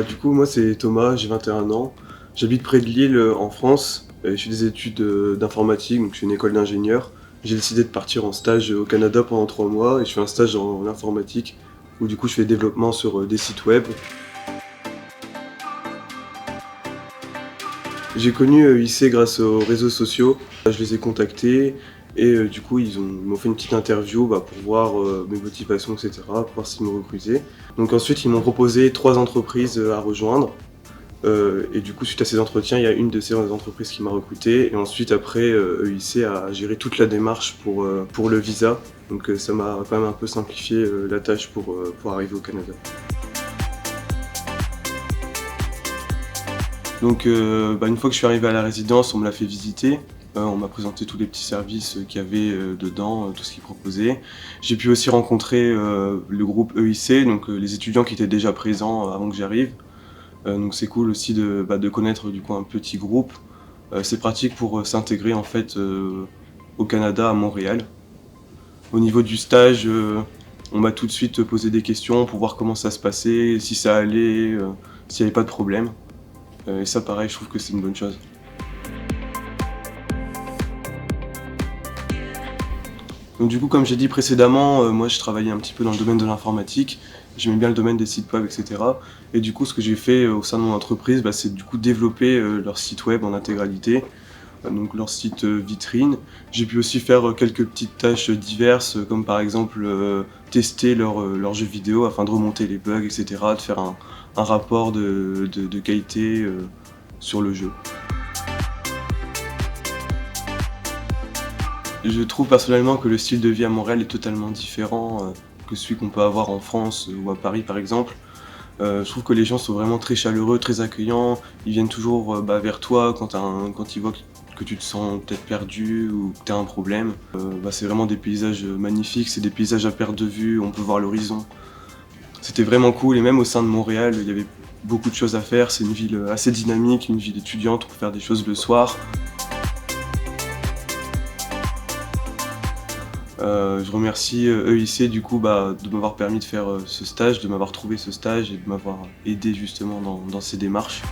Du coup, moi, c'est Thomas, j'ai 21 ans. J'habite près de Lille, en France. Et je fais des études d'informatique, donc je fais une école d'ingénieur. J'ai décidé de partir en stage au Canada pendant 3 mois et je fais un stage en informatique où du coup je fais développement sur des sites web. J'ai connu IC grâce aux réseaux sociaux. Je les ai contactés et du coup ils m'ont fait une petite interview pour voir mes motivations, etc., pour voir s'ils me recrutaient. Donc ensuite ils m'ont proposé 3 entreprises à rejoindre. Et du coup, suite à ces entretiens, il y a une de ces entreprises qui m'a recruté. Et ensuite, après, EIC a géré toute la démarche pour le visa. Donc ça m'a quand même un peu simplifié la tâche pour arriver au Canada. Donc une fois que je suis arrivé à la résidence, on me l'a fait visiter. On m'a présenté tous les petits services qu'il y avait dedans, tout ce qu'ils proposaient. J'ai pu aussi rencontrer le groupe EIC, donc les étudiants qui étaient déjà présents avant que j'arrive. Donc c'est cool aussi de connaître du coup un petit groupe. C'est pratique pour s'intégrer en fait au Canada, à Montréal. Au niveau du stage, on m'a tout de suite posé des questions pour voir comment ça se passait, si ça allait, s'il n'y avait pas de problème. Et ça pareil, je trouve que c'est une bonne chose. Donc du coup, comme j'ai dit précédemment, moi je travaillais un petit peu dans le domaine de l'informatique. J'aimais bien le domaine des sites web, etc. Et du coup, ce que j'ai fait au sein de mon entreprise, c'est du coup développer leur site web en intégralité. Donc leur site vitrine. J'ai pu aussi faire quelques petites tâches diverses, comme par exemple tester leurs jeux vidéo afin de remonter les bugs, etc., de faire un rapport de qualité sur le jeu. Je trouve personnellement que le style de vie à Montréal est totalement différent que celui qu'on peut avoir en France ou à Paris par exemple. Je trouve que les gens sont vraiment très chaleureux, très accueillants. Ils viennent toujours vers toi quand ils voient que tu te sens peut-être perdu ou que tu as un problème. C'est vraiment des paysages magnifiques, c'est des paysages à perte de vue, on peut voir l'horizon. C'était vraiment cool et même au sein de Montréal, il y avait beaucoup de choses à faire. C'est une ville assez dynamique, une ville étudiante, on peut faire des choses le soir. Je remercie EIC du coup de m'avoir permis de faire ce stage, de m'avoir trouvé ce stage et de m'avoir aidé justement dans ces démarches.